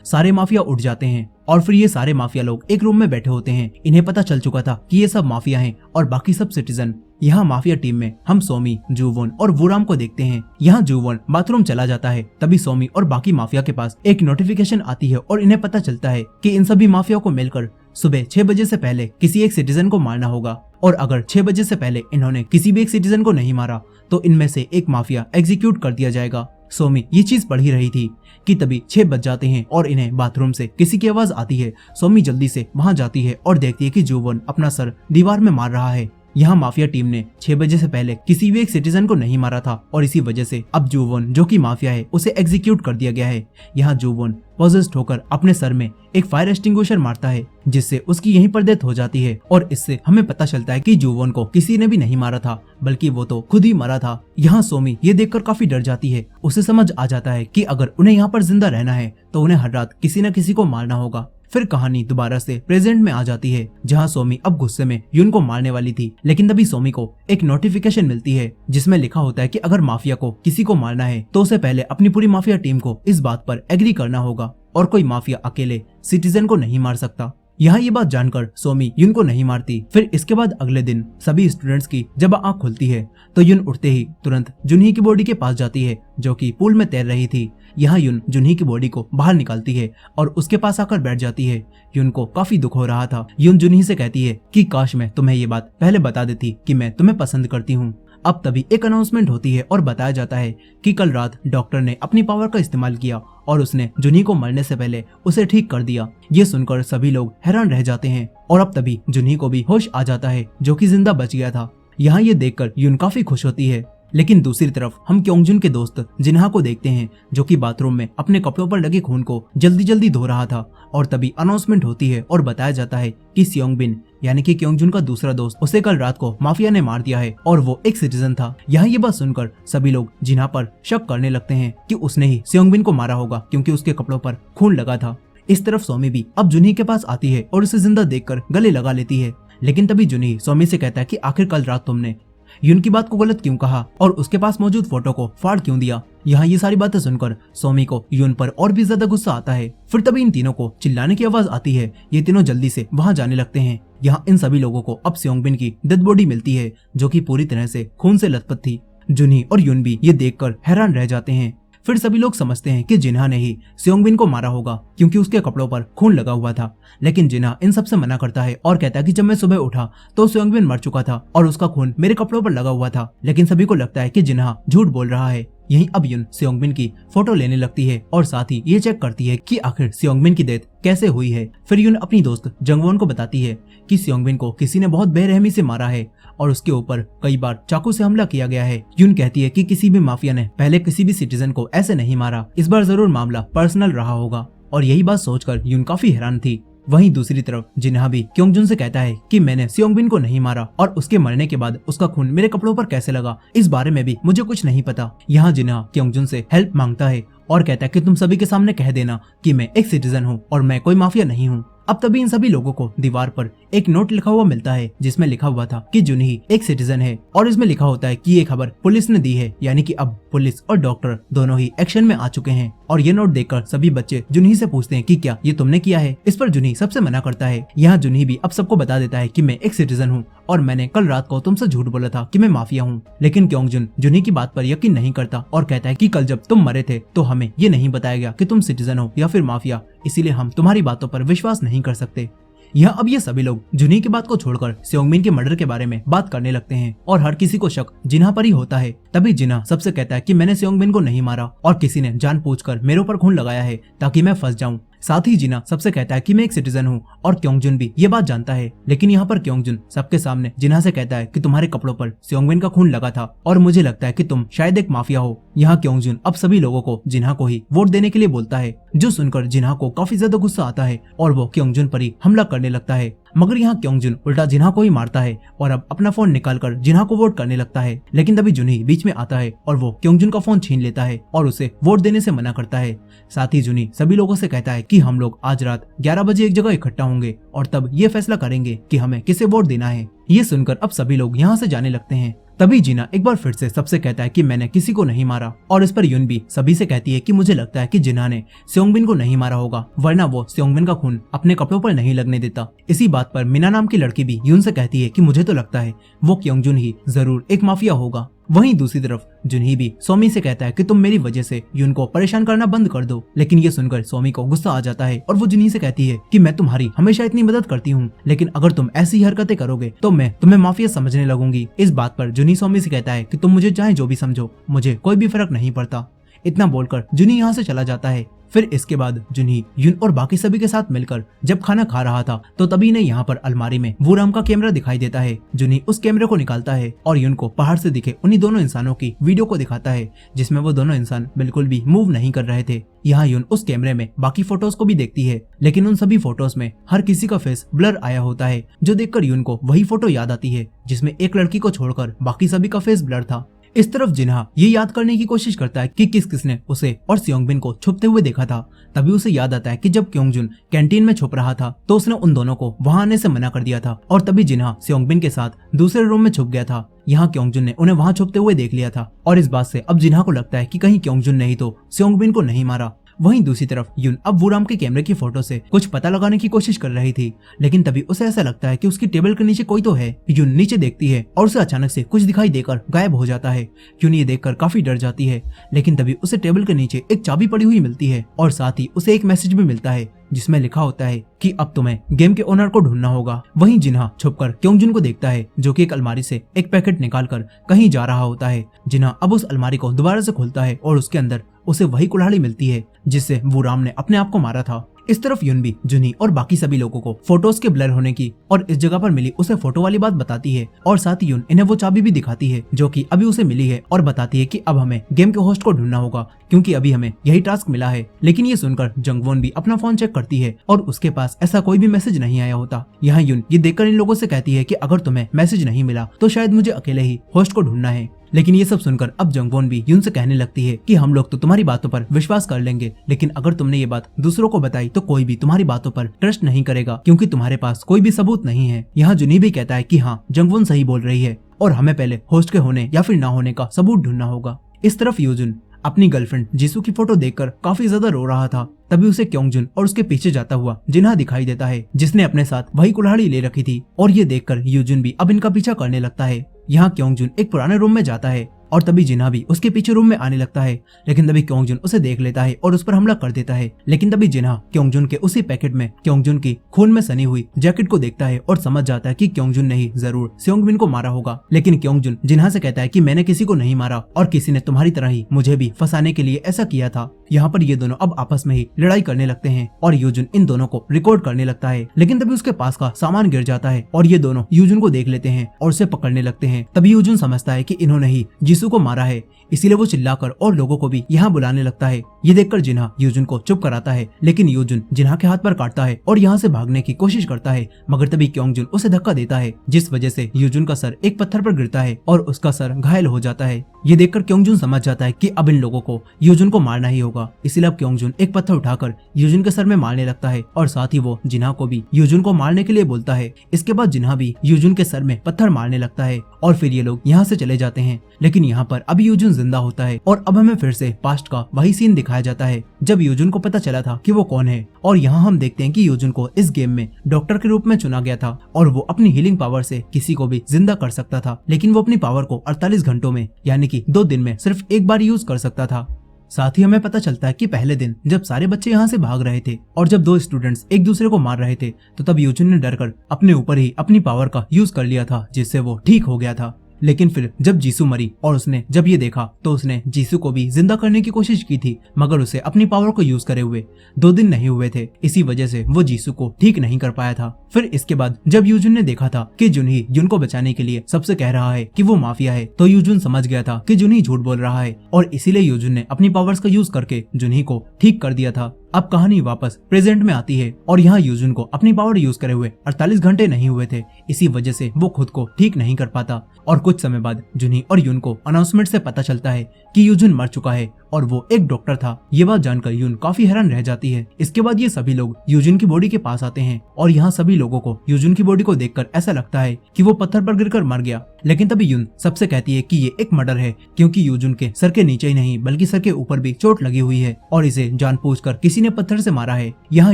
सारे माफिया उठ जाते हैं और फिर ये सारे माफिया लोग एक रूम में बैठे होते हैं। इन्हें पता चल चुका था कि ये सब माफिया हैं और बाकी सब सिटीजन। यहाँ माफिया टीम में हम सोमी, जुवोन और वुराम को देखते हैं। यहाँ जुवोन बाथरूम चला जाता है, तभी सोमी और बाकी माफिया के पास एक नोटिफिकेशन आती है और इन्हें पता चलता है कि इन सभी माफिया को मिलकर सुबह 6 बजे से पहले किसी एक सिटीजन को मारना होगा और अगर 6 बजे से पहले इन्होंने किसी भी एक सिटीजन को नहीं मारा तो इनमें से एक माफिया एग्जीक्यूट कर दिया जाएगा। सोमी ये चीज पढ़ ही रही थी कि तभी 6 बज जाते हैं और इन्हें बाथरूम से किसी की आवाज आती है। सोमी जल्दी से वहां जाती है और देखती है कि जुवोन अपना सर दीवार में मार रहा है। यहाँ माफिया टीम ने 6 बजे से पहले किसी भी एक सिटीजन को नहीं मारा था और इसी वजह से अब जुवोन जो कि माफिया है उसे एग्जीक्यूट कर दिया गया है। यहाँ जुवोन पॉजेस्ड होकर अपने सर में एक फायर एक्सटिंग्विशर मारता है जिससे उसकी यहीं पर डेथ हो जाती है और इससे हमें पता चलता है कि जुवोन को किसी ने भी नहीं मारा था बल्कि वो तो खुद ही मरा था। यहाँ सोमी ये देखकर काफी डर जाती है। उसे समझ आ जाता है कि अगर उन्हें यहाँ पर जिंदा रहना है तो उन्हें हर रात किसी न किसी को मारना होगा। फिर कहानी दोबारा से प्रेजेंट में आ जाती है जहां सोमी अब गुस्से में युन को मारने वाली थी, लेकिन तभी सोमी को एक नोटिफिकेशन मिलती है जिसमें लिखा होता है कि अगर माफिया को किसी को मारना है तो उसे पहले अपनी पूरी माफिया टीम को इस बात पर एग्री करना होगा और कोई माफिया अकेले सिटीजन को नहीं मार सकता। यहाँ ये बात जानकर सोमी युन को नहीं मारती। फिर इसके बाद अगले दिन सभी स्टूडेंट्स की जब आंख खुलती है तो युन उठते ही तुरंत जुनही की बॉडी के पास जाती है जो कि पूल में तैर रही थी। यहाँ युन जुनही की बॉडी को बाहर निकालती है और उसके पास आकर बैठ जाती है। युन को काफी दुख हो रहा था। युन जुनही से कहती है कि काश मैं तुम्हें ये बात पहले बता देती कि मैं तुम्हें पसंद करती हूँ। अब तभी एक अनाउंसमेंट होती है और बताया जाता है कि कल रात डॉक्टर ने अपनी पावर का इस्तेमाल किया और उसने जुनही को मरने से पहले उसे ठीक कर दिया। ये सुनकर सभी लोग हैरान रह जाते हैं और अब तभी जुनही को भी होश आ जाता है जो कि जिंदा बच गया था। यहाँ ये देखकर युन काफी खुश होती है। लेकिन दूसरी तरफ हम क्योंगजुन के दोस्त जिन्हा को देखते हैं जो कि बाथरूम में अपने कपड़ों पर लगे खून को जल्दी जल्दी धो रहा था और तभी अनाउंसमेंट होती है और बताया जाता है कि सियोंगबिन यानी कि क्योंगजुन का दूसरा दोस्त उसे कल रात को माफिया ने मार दिया है और वो एक सिटीजन था। यहाँ ये बात सुनकर सभी लोग जिन्हा पर शक करने लगते हैं कि उसने ही सियोंगबिन को मारा होगा क्योंकि उसके कपड़ों पर खून लगा था। इस तरफ सोमी भी अब जुनही के पास आती है और उसे जिंदा देखकर गले लगा लेती है। लेकिन तभी जुनही सोमी से कहता है कि आखिर कल रात तुमने युन की बात को गलत क्यों कहा और उसके पास मौजूद फोटो को फाड़ क्यों दिया। यहाँ ये सारी बातें सुनकर सोमी को युन पर और भी ज्यादा गुस्सा आता है। फिर तभी इन तीनों को चिल्लाने की आवाज आती है। ये तीनों जल्दी से वहां जाने लगते हैं। यहाँ इन सभी लोगों को अब सियोंगबिन की डेड बॉडी मिलती है जो कि पूरी तरह से खून से लथपथ थी। जुनही और युन भी ये देखकर हैरान रह जाते हैं। फिर सभी लोग समझते हैं कि जिन्हा ने ही सियोंगबिन को मारा होगा क्योंकि उसके कपड़ों पर खून लगा हुआ था। लेकिन जिन्हा इन सब से मना करता है और कहता है कि जब मैं सुबह उठा तो सियोंगबिन मर चुका था और उसका खून मेरे कपड़ों पर लगा हुआ था। लेकिन सभी को लगता है कि जिन्हा झूठ बोल रहा है। यहीं अब युन सियोंगबिन की फोटो लेने लगती है और साथ ही ये चेक करती है कि आखिर सियोंगबिन की डेथ कैसे हुई है। फिर युन अपनी दोस्त जंगवोन को बताती है कि सियोंगबिन को किसी ने बहुत बेरहमी से मारा है और उसके ऊपर कई बार चाकू से हमला किया गया है। युन कहती है कि किसी भी माफिया ने पहले किसी भी सिटीजन को ऐसे नहीं मारा, इस बार जरूर मामला पर्सनल रहा होगा। और यही बात सोचकर युन काफी हैरान थी। वहीं दूसरी तरफ जिन्हा भी क्योंगजुन से कहता है कि मैंने सियोंगबिन को नहीं मारा और उसके मरने के बाद उसका खून मेरे कपड़ों पर कैसे लगा, इस बारे में भी मुझे कुछ नहीं पता। यहाँ जिन्हा क्योंगजुन से हेल्प मांगता है और कहता है कि तुम सभी के सामने कह देना कि मैं एक सिटीजन हूँ और मैं कोई माफिया नहीं हूँ। अब तभी इन सभी लोगों को दीवार पर एक नोट लिखा हुआ मिलता है जिसमें लिखा हुआ था कि जुनही एक सिटीजन है और इसमें लिखा होता है कि ये खबर पुलिस ने दी है, यानी कि अब पुलिस और डॉक्टर दोनों ही एक्शन में आ चुके हैं। और ये नोट देखकर सभी बच्चे जुनही से पूछते हैं कि क्या ये तुमने किया है। इस पर जुनही सबसे मना करता है। यहाँ जुनही भी अब सबको बता देता है कि मैं एक सिटीजन हूँ और मैंने कल रात को तुमसे झूठ बोला था कि मैं माफिया हूँ। लेकिन क्योंगजुन जुनही की बात पर यकीन नहीं करता और कहता है कि कल जब तुम मरे थे तो हमें ये नहीं बताया गया कि तुम सिटीजन हो या फिर माफिया, इसीलिए हम तुम्हारी बातों पर विश्वास नहीं कर सकते। यहाँ अब ये सभी लोग जुनही की बात को छोड़कर सियोंगबिन के मर्डर के बारे में बात करने लगते हैं और हर किसी को शक जिन्हा पर ही होता है। तभी जिन्हा सबसे कहता है कि मैंने सियोंगबिन को नहीं मारा और किसी ने जानबूझकर मेरे ऊपर खून लगाया है ताकि मैं फंस जाऊं। साथ ही जिन्हा सबसे कहता है कि मैं एक सिटीजन हूँ और क्योंगजुन भी ये बात जानता है। लेकिन यहाँ पर क्योंगजुन सबके सामने जिन्हा से कहता है कि तुम्हारे कपड़ों पर सियोंगबिन का खून लगा था और मुझे लगता है कि तुम शायद एक माफिया हो। यहाँ क्योंगजुन अब सभी लोगों को जिन्हा को ही वोट देने के लिए बोलता है, जो सुनकर जिन्हा को काफी ज्यादा गुस्सा आता है और वो क्योंगजुन पर ही हमला करने लगता है। मगर यहाँ क्योंगजुन उल्टा जिन्हा को ही मारता है और अब अपना फोन निकालकर जिन्हा को वोट करने लगता है। लेकिन तभी जुनही बीच में आता है और वो क्योंगजुन का फोन छीन लेता है और उसे वोट देने से मना करता है। साथ ही जुनही सभी लोगों से कहता है कि हम लोग आज रात 11 बजे एक जगह इकट्ठा होंगे और तब ये फैसला करेंगे कि हमें किसे वोट देना है। ये सुनकर अब सभी लोग यहाँ से जाने लगते हैं। तभी जिना एक बार फिर से सबसे कहता है कि मैंने किसी को नहीं मारा, और इस पर यून भी सभी से कहती है कि मुझे लगता है कि जिना ने सेयोंगबिन को नहीं मारा होगा, वरना वो सेयोंगबिन का खून अपने कपड़ों पर नहीं लगने देता। इसी बात पर मीना नाम की लड़की भी यून से कहती है कि मुझे तो लगता है वो क्योंगजुन ही जरूर एक माफिया होगा। वहीं दूसरी तरफ जुनही भी सोमी से कहता है कि तुम मेरी वजह से यून को परेशान करना बंद कर दो, लेकिन ये सुनकर सोमी को गुस्सा आ जाता है और वो जुनही से कहती है कि मैं तुम्हारी हमेशा इतनी मदद करती हूँ, लेकिन अगर तुम ऐसी हरकतें करोगे तो मैं तुम्हें माफिया समझने लगूंगी। इस बात पर जुनही सोमी से कहता है कि तुम मुझे चाहे जो भी समझो, मुझे कोई भी फर्क नहीं पड़ता। इतना बोलकर जुनही यहाँ से चला जाता है। फिर इसके बाद जुनही यून और बाकी सभी के साथ मिलकर जब खाना खा रहा था तो तभी ने यहाँ पर अलमारी में वूराम का कैमरा दिखाई देता है। जुनही उस कैमरे को निकालता है और यून को पहाड़ से दिखे उन्हीं दोनों इंसानों की वीडियो को दिखाता है, जिसमें वो दोनों इंसान बिल्कुल भी मूव नहीं कर रहे थे। यहाँ यून उस कैमरे में बाकी फोटोज को भी देखती है, लेकिन उन सभी फोटोज में हर किसी का फेस ब्लर आया होता है, जो देखकर यून को वही फोटो याद आती है जिसमें एक लड़की को छोड़कर बाकी सभी का फेस ब्लर था। इस तरफ जिन्हा ये याद करने की कोशिश करता है कि किसने उसे और सेयोंगबिन को छुपते हुए देखा था। तभी उसे याद आता है कि जब क्योंगजुन कैंटीन में छुप रहा था तो उसने उन दोनों को वहां आने से मना कर दिया था, और तभी जिन्हा सेयोंगबिन के साथ दूसरे रूम में छुप गया था। यहाँ क्योंगजुन ने उन्हें वहां छुपते हुए देख लिया था, और इस बात से अब जिन्हा को लगता है कि कहीं क्योंगजुन ने ही तो सेयोंगबिन को नहीं मारा। वहीं दूसरी तरफ यून अब वूराम के कैमरे की फोटो से कुछ पता लगाने की कोशिश कर रही थी, लेकिन तभी उसे ऐसा लगता है कि उसकी टेबल के नीचे कोई तो है। यून नीचे देखती है और उसे अचानक से कुछ दिखाई देकर गायब हो जाता है। यून ये देखकर काफी डर जाती है, लेकिन तभी उसे टेबल के नीचे एक चाबी पड़ी हुई मिलती है और साथ ही उसे एक मैसेज भी मिलता है जिसमें लिखा होता है कि अब तुम्हें गेम के ओनर को ढूंढना होगा। वहीं जिन्हा छुपकर क्योंगजुन को देखता है जो कि एक अलमारी से एक पैकेट निकालकर कहीं जा रहा होता है। जिन्हा अब उस अलमारी को दोबारा से खोलता है और उसके अंदर उसे वही कुल्हाड़ी मिलती है जिससे वूराम ने अपने आप को मारा था। इस तरफ यून भी जुनी और बाकी सभी लोगों को फोटोज के ब्लर होने की और इस जगह पर मिली उसे फोटो वाली बात बताती है, और साथ ही यून इन्हें वो चाबी भी दिखाती है जो कि अभी उसे मिली है, और बताती है कि अब हमें गेम के होस्ट को ढूंढना होगा क्योंकि अभी हमें यही टास्क मिला है। लेकिन ये सुनकर जंगवोन भी अपना फोन चेक करती है और उसके पास ऐसा कोई भी मैसेज नहीं आया होता। यहाँ यून ये देखकर इन लोगों से कहती है कि अगर तुम्हें मैसेज नहीं मिला तो शायद मुझे अकेले ही होस्ट को ढूंढना है। लेकिन ये सब सुनकर अब जंगवोन भी यून से कहने लगती है कि हम लोग तो तुम्हारी बातों पर विश्वास कर लेंगे, लेकिन अगर तुमने ये बात दूसरों को बताई तो कोई भी तुम्हारी बातों पर ट्रस्ट नहीं करेगा क्योंकि तुम्हारे पास कोई भी सबूत नहीं है। यहाँ जुनी भी कहता है कि हाँ, जंगवोन सही बोल रही है और हमें पहले होस्ट के होने या फिर ना होने का सबूत ढूंढना होगा। इस तरफ यूजुन अपनी गर्लफ्रेंड जीसू की फोटो देखकर काफी ज्यादा रो रहा था। तभी उसे क्योंगजुन और उसके पीछे जाता हुआ जिन्हा दिखाई देता है जिसने अपने साथ वही कुल्हाड़ी ले रखी थी, और ये देखकर यूजुन भी अब इनका पीछा करने लगता है। यहाँ क्योंगजुन एक पुराने रूम में जाता है और तभी जिन्हा भी उसके पीछे रूम में आने लगता है, लेकिन तभी क्योंगजुन उसे देख लेता है और उस पर हमला कर देता है। लेकिन तभी जिन्हा क्योंगजुन के उसी पैकेट में क्योंगजुन की खून में सनी हुई जैकेट को देखता है और समझ जाता है कि क्योंगजुन ने ही जरूर सेयोंगबिन को मारा होगा। लेकिन क्योंगजुन जिन्हा से कहता है कि मैंने किसी को नहीं मारा और किसी ने तुम्हारी तरह ही मुझे भी फंसाने के लिए ऐसा किया था। यहाँ पर ये दोनों अब आपस में ही लड़ाई करने लगते हैं और यूजुन इन दोनों को रिकॉर्ड करने लगता है, लेकिन तभी उसके पास का सामान गिर जाता है और ये दोनों यूजुन को देख लेते हैं और उसे पकड़ने लगते हैं। तभी यूजुन समझता है कि इन्होंने ही जीसू को मारा है, इसीलिए वो चिल्लाकर और लोगों को भी यहाँ बुलाने लगता है। ये देखकर जिन्हा यूजुन को चुप कराता है, लेकिन यूजुन जिन्हा के हाथ पर काटता है और यहाँ से भागने की कोशिश करता है, मगर तभी क्योंगजुन उसे धक्का देता है जिस वजह से यूजुन का सर एक पत्थर पर गिरता है और उसका सर घायल हो जाता है। ये देखकर क्योंगजुन समझ जाता है कि अब इन लोगों को यूजुन को मारना ही होगा, इसीलिए अब क्योंगजुन एक पत्थर उठाकर यूजुन के सर में मारने लगता है और साथ ही वो जिन्हा को भी यूजुन को मारने के लिए बोलता है। इसके बाद जिन्हा भी यूजुन के सर में पत्थर मारने लगता है और फिर ये लोग यहाँ से चले जाते हैं। लेकिन यहाँ पर अभी यूजुन जिंदा होता है और अब हमें फिर से पास्ट का वही सीन दिखाया जाता है जब यूजुन को पता चला था कि वो कौन है, और यहाँ हम देखते हैं कि यूजुन को इस गेम में डॉक्टर के रूप में चुना गया था और वो अपनी हीलिंग पावर से किसी को भी जिंदा कर सकता था, लेकिन वो अपनी पावर को 48 घंटों में यानी कि 2 दिन में सिर्फ एक बार यूज कर सकता था। साथ ही हमें पता चलता है कि पहले दिन जब सारे बच्चे यहाँ से भाग रहे थे और जब 2 स्टूडेंट्स एक दूसरे को मार रहे थे तो तब यूजुन ने डरकर अपने ऊपर ही अपनी पावर का यूज कर लिया था जिससे वो ठीक हो गया था। लेकिन फिर जब जीसू मरी और उसने जब ये देखा तो उसने जीसू को भी जिंदा करने की कोशिश की थी, मगर उसे अपनी पावर को यूज करे हुए 2 दिन नहीं हुए थे, इसी वजह से वो जीसू को ठीक नहीं कर पाया था। फिर इसके बाद जब यूजुन ने देखा था कि जुनही यून को बचाने के लिए सबसे कह रहा है कि वो माफिया है, तो यूजुन समझ गया था कि जुनही झूठ बोल रहा है और इसीलिए यूजुन ने अपनी पावर्स का यूज करके जुनही को ठीक कर दिया था। अब कहानी वापस प्रेजेंट में आती है और यहाँ यूजुन को अपनी पावर यूज करे हुए 48 घंटे नहीं हुए थे, इसी वजह से वो खुद को ठीक नहीं कर पाता। और कुछ समय बाद जुनही और यून को अनाउंसमेंट से पता चलता है कि यूजुन मर चुका है और वो एक डॉक्टर था। ये बात जानकर यून काफी हैरान रह जाती है। इसके बाद ये सभी लोग यूजुन की बॉडी के पास आते हैं और यहाँ सभी लोगों को यूजुन की बॉडी को देखकर ऐसा लगता है कि वो पत्थर पर गिरकर मर गया, लेकिन तभी यून सबसे कहती है कि ये एक मर्डर है, क्योंकि यूजुन के सर के नीचे ही नहीं बल्कि सर के ऊपर भी चोट लगी हुई है और इसे जानबूझकर किसी ने पत्थर से मारा है। यहाँ